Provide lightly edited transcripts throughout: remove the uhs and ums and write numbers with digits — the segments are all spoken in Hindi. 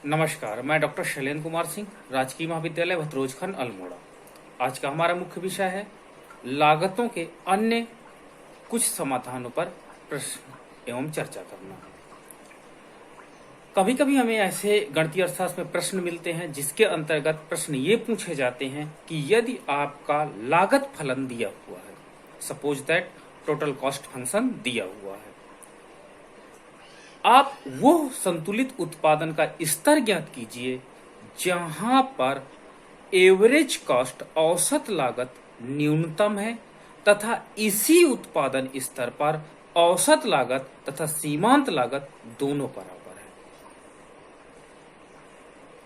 नमस्कार, मैं डॉक्टर शैलेंद्र कुमार सिंह, राजकीय महाविद्यालय भतरोजखंड अल्मोड़ा। आज का हमारा मुख्य विषय है लागतों के अन्य कुछ समाधानों पर प्रश्न एवं चर्चा करना। कभी कभी हमें ऐसे गणितीय अर्थशास्त्र में प्रश्न मिलते हैं जिसके अंतर्गत प्रश्न ये पूछे जाते हैं कि यदि आपका लागत फलन दिया हुआ है, suppose that total cost function दिया हुआ है, आप वो संतुलित उत्पादन का स्तर ज्ञात कीजिए जहां पर एवरेज कॉस्ट औसत लागत न्यूनतम है तथा इसी उत्पादन स्तर पर औसत लागत तथा सीमांत लागत दोनों बराबर है।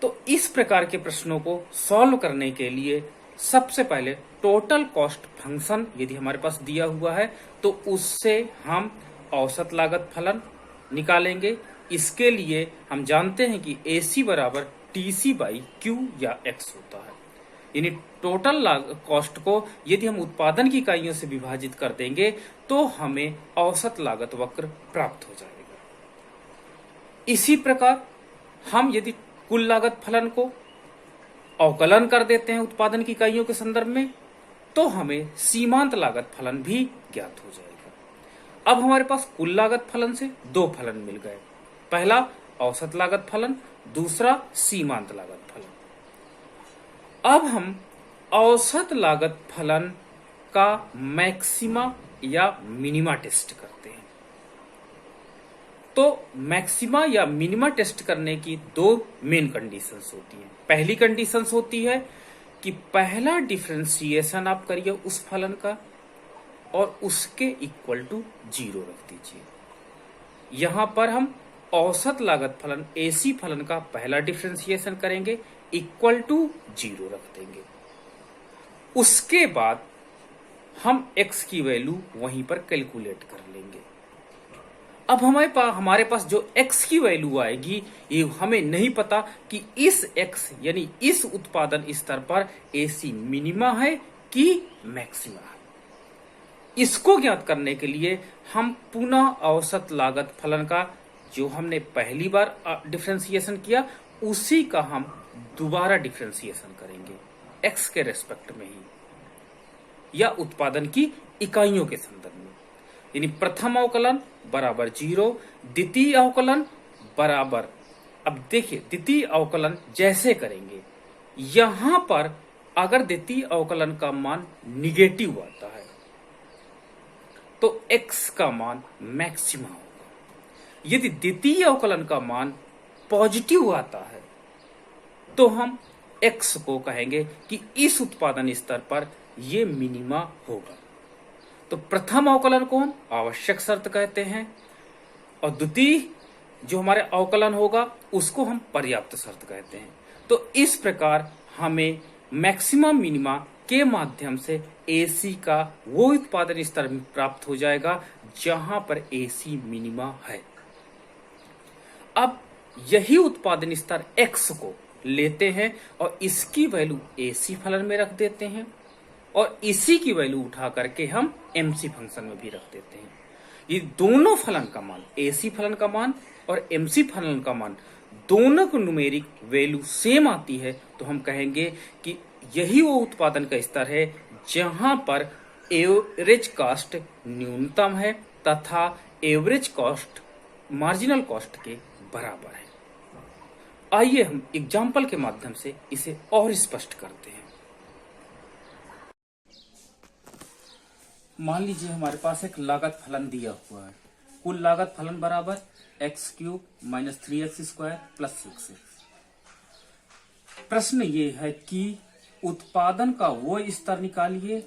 तो इस प्रकार के प्रश्नों को सॉल्व करने के लिए सबसे पहले टोटल कॉस्ट फंक्शन यदि हमारे पास दिया हुआ है तो उससे हम औसत लागत फलन निकालेंगे। इसके लिए हम जानते हैं कि AC बराबर TC बाई Q या X होता है। यानी टोटल कॉस्ट को यदि हम उत्पादन की इकाइयों से विभाजित कर देंगे तो हमें औसत लागत वक्र प्राप्त हो जाएगा। इसी प्रकार हम यदि कुल लागत फलन को अवकलन कर देते हैं उत्पादन की इकाइयों के संदर्भ में तो हमें सीमांत लागत फलन भी ज्ञात हो जाएगा। अब हमारे पास कुल लागत फलन से दो फलन मिल गए, पहला औसत लागत फलन, दूसरा सीमांत लागत फलन। अब हम औसत लागत फलन का मैक्सिमा या मिनिमा टेस्ट करते हैं। तो मैक्सिमा या मिनिमा टेस्ट करने की दो मेन कंडीशंस होती हैं। पहली कंडीशंस होती है कि पहला डिफरेंशिएशन आप करिए उस फलन का और उसके इक्वल टू 0 रख दीजिए। यहां पर हम औसत लागत फलन AC फलन का पहला डिफरेंशिएशन करेंगे, इक्वल टू 0 रख देंगे। उसके बाद हम X की वैल्यू वहीं पर कैलकुलेट कर लेंगे। अब हमारे पास जो X की वैल्यू आएगी ये हमें नहीं पता कि इस X यानी इस उत्पादन स्तर पर AC मिनिमा है कि मैक्सिमा है। इसको ज्ञात करने के लिए हम पुनः औसत लागत फलन का जो हमने पहली बार डिफरेंशिएशन किया उसी का हम दोबारा डिफरेंशिएशन करेंगे X के रेस्पेक्ट में ही या उत्पादन की इकाइयों के संदर्भ में। यानी प्रथम अवकलन बराबर 0, द्वितीय अवकलन बराबर, अब देखिए द्वितीय अवकलन जैसे करेंगे यहां पर अगर द्वितीय अवकलन का मान निगेटिव आता है तो X का मान मैक्सिमा होगा। यदि द्वितीय अवकलन का मान पॉजिटिव आता है तो हम X को कहेंगे कि इस उत्पादन स्तर पर यह मिनिमा होगा। तो प्रथम अवकलन को हम आवश्यक शर्त कहते हैं और द्वितीय जो हमारे अवकलन होगा उसको हम पर्याप्त शर्त कहते हैं। तो इस प्रकार हमें मैक्सिमा मिनिमा के माध्यम से AC का वो उत्पादन स्तर प्राप्त हो जाएगा जहां पर AC मिनिमा है। अब यही उत्पादन स्तर X को लेते हैं और इसकी वैल्यू AC फलन में रख देते हैं और इसी की वैल्यू उठा करके हम MC फंक्शन में भी रख देते हैं। ये दोनों फलन का मान, AC फलन का मान और MC फलन का मान, दोनों को न्यूमेरिक वैल्यू सेम आती है तो हम कहेंगे कि यही वो उत्पादन का स्तर है जहां पर एवरेज कॉस्ट न्यूनतम है तथा एवरेज कॉस्ट मार्जिनल कॉस्ट के बराबर है। आइए हम एग्जाम्पल के माध्यम से इसे और स्पष्ट करते हैं। मान लीजिए हमारे पास एक लागत फलन दिया हुआ है, कुल लागत फलन बराबर x³ minus 3x² plus 6x। प्रश्न ये है कि उत्पादन का वो स्तर निकालिए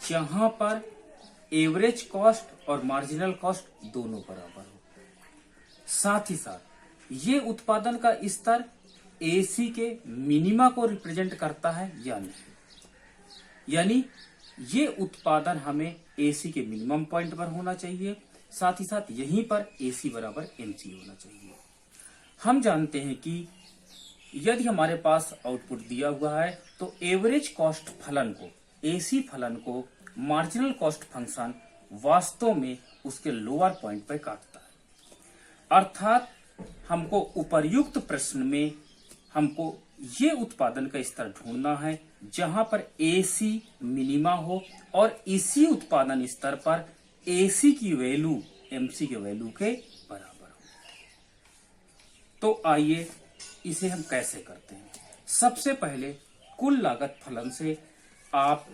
जहां पर एवरेज कॉस्ट और मार्जिनल कॉस्ट दोनों बराबर हो। साथ ही साथ ये उत्पादन का स्तर AC के मिनिमा को रिप्रेजेंट करता है या नहीं। यानी ये उत्पादन हमें AC के मिनिमम पॉइंट पर होना चाहिए, साथ ही साथ यहीं पर AC बराबर MC होना चाहिए। हम जानते हैं कि यदि हमारे पास आउटपुट दिया हुआ है तो एवरेज कॉस्ट फलन को, AC फलन को मार्जिनल कॉस्ट फंक्शन वास्तव में उसके लोअर पॉइंट पर काटता है। अर्थात हमको उपर्युक्त प्रश्न में हमको ये उत्पादन का स्तर ढूंढना है जहां पर AC मिनिमा हो और इसी उत्पादन स्तर पर AC की वैल्यू MC के वैल्यू के बराबर हो। तो आइए इसे हम कैसे करते हैं। सबसे पहले कुल लागत फलन से आप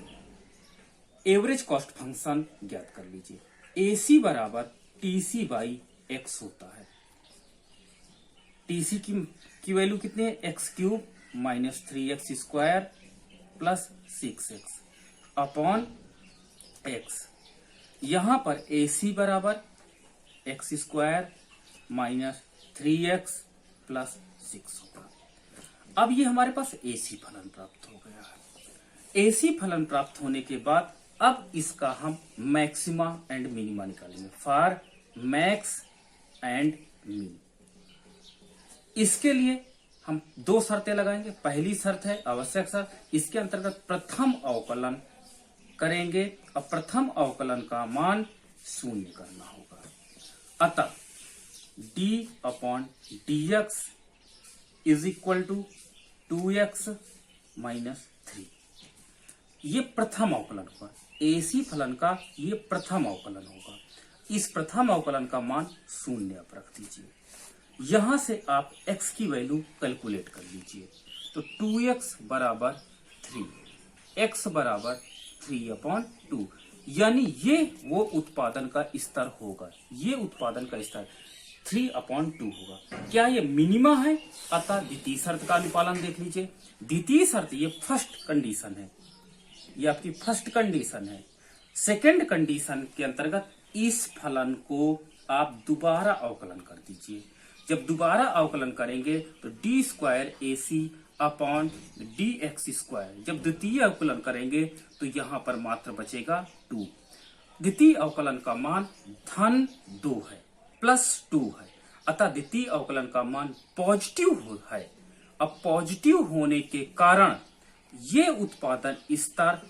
एवरेज कॉस्ट फंक्शन ज्ञात कर लीजिए। AC बराबर TC बाई X होता है। TC की वैल्यू कितनी है? X cube minus 3x square plus 6x upon x। यहां पर AC बराबर x square minus 3x plus 6 होगा। अब ये हमारे पास AC फलन प्राप्त हो गया है। AC फलन प्राप्त होने के बाद अब इसका हम मैक्सिमा एंड मिनिमा निकालेंगे। फॉर मैक्स एंड मिन, इसके लिए हम दो शर्तें लगाएंगे। पहली शर्त है आवश्यक शर्त, इसके अंतर्गत प्रथम अवकलन करेंगे और प्रथम अवकलन का मान शून्य करना होगा। अतः d upon dx is equal to 2x minus 3। ये प्रथम अवकलन होगा। AC फलन का ये प्रथम अवकलन होगा। इस प्रथम अवकलन का मान शून्य आप रख दीजिए। यहां से आप x की वैल्यू कैलकुलेट कर लीजिए। तो 2x बराबर 3, x बराबर 3/2, यानी ये वो उत्पादन का स्तर होगा। ये उत्पादन का स्तर 3/2 होगा। क्या ये मिनिमा है? अतः द्वितीय शर्त का अनुपालन देख लीजिए। द्वितीय शर्त ये फर्स्ट कंडीशन है, ये आपकी फर्स्ट कंडीशन है। सेकंड कंडीशन के अंतर्गत इस फलन को आप दोबारा अवकलन कर दीजिए। जब दोबारा अवकलन करेंगे तो D square AC upon dx square. जब द्वितीय अवकलन करेंगे तो यहां पर मात्र बचेगा 2। द्वितीय अवकलन का मान धन 2 है, प्लस 2 है। अतः द्वितीय अवकलन का मान पॉजिटिव है। अब पॉजिटिव होने के कारण ये उत्पादन स्तर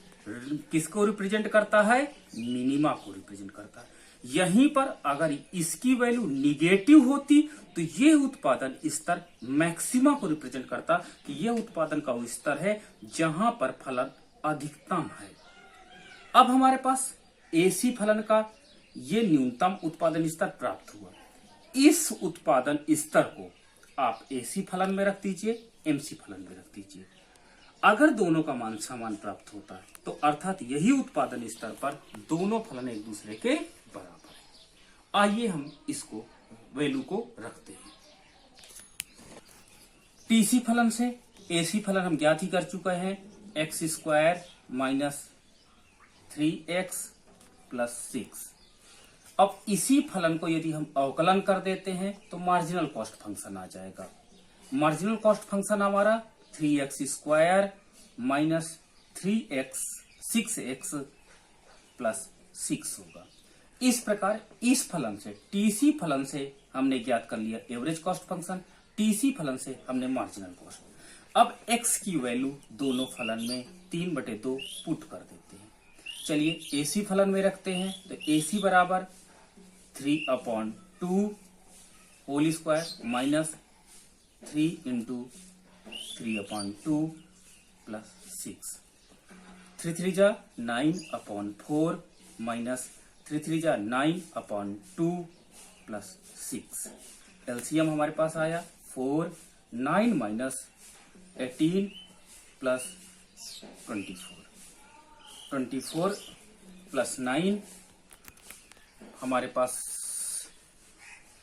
किसको रिप्रेजेंट करता है? मिनिमा को रिप्रेजेंट करता है। यहीं पर अगर इसकी वैल्यू निगेटिव होती तो ये उत्पादन स्तर मैक्सिमा को रिप्रेजेंट करता कि ये उत्पादन का वो स्तर है जहां पर फलन अधिकतम है। अब हमारे पास AC फलन का ये न्यूनतम उत्पादन स्तर प्राप्त हुआ। इस उत्पादन स्तर को आप AC फलन में रख दीजिए, MC फलन में रख दीजिए। अगर दोनों का मान समान प्राप्त होता है तो अर्थात यही उत्पादन स्तर पर दोनों फलन एक दूसरे के बराबर है। आइए हम इसको वैल्यू को रखते हैं। TC फलन से AC फलन हम ज्ञात ही कर चुके हैं। X square minus 3x plus 6। अब इसी फलन को यदि हम अवकलन कर देते हैं तो मार्जिनल कॉस्ट फंक्शन आ जाएगा। मार्जिनल कॉस्ट फंक्शन हमारा 3x square minus 6x plus 6 होगा। इस प्रकार इस फलन से TC फलन से हमने ज्ञात कर लिया एवरेज कॉस्ट फंक्शन, TC फलन से हमने मार्जिनल कॉस्ट। अब x की वैल्यू दोनों फलन में 3/2 पुट कर देते हैं। चलिए AC फलन में रखते हैं तो AC बराबर 3/2 होल स्क्वायर माइनस 3 × 3/2 प्लस 6। 3 3 जा 9/4 माइनस 3 3 जा 9/2 प्लस 6। एलसीएम हमारे पास आया 4, 9 माइनस 18 प्लस 24। 24 प्लस 9 हमारे पास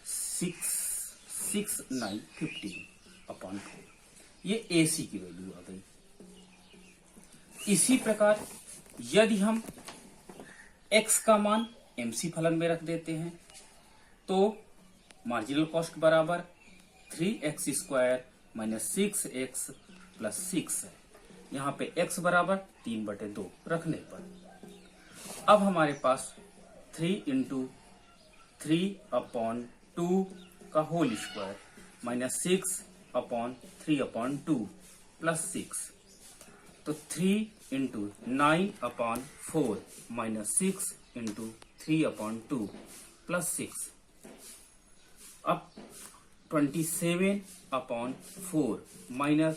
6 9 15/4। ये AC की वैल्यू आ गई। इसी प्रकार यदि हम x का मान MC फलन में रख देते हैं तो मार्जिनल कॉस्ट बराबर 3x square minus 6x plus 6 है। यहाँ पे x बराबर 3/2 रखने पर अब हमारे पास 3 × 3/2 का होल स्क्वायर माइनस 6/3/2 प्लस 6। तो 3 × 9/4 माइनस 6 × 3/2 प्लस 6। अब 27 18/4 माइनस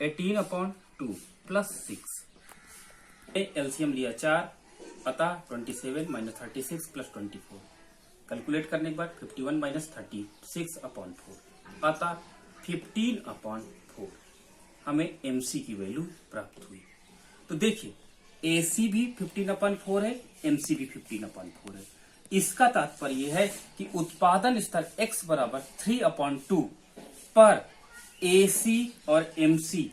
18/2 प्लस 6। एलसीएम लिया 4, अतः 27 माइनस 36 प्लस 24। कैलकुलेट करने के बाद 51 माइनस 36/4 अतः 15/4 हमें एमसी की वैल्यू प्राप्त हुई। तो देखिए एसी भी 15/4 है, एमसी भी 15/4 है। इसका तात्पर्य यह है कि उत्पादन स्तर x बराबर 3/2 पर एसी और एमसी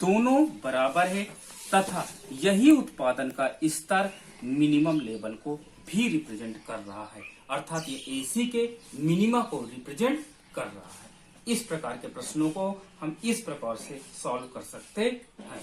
दोनों बराबर है तथा यही उत्पादन का स्तर मिनिमम लेवल को भी रिप्रेजेंट कर रहा है, अर्थात ये एसी के मिनिमा को रिप्रेजेंट कर रहा है। इस प्रकार के प्रश्नों को हम इस प्रकार से सॉल्व कर सकते हैं।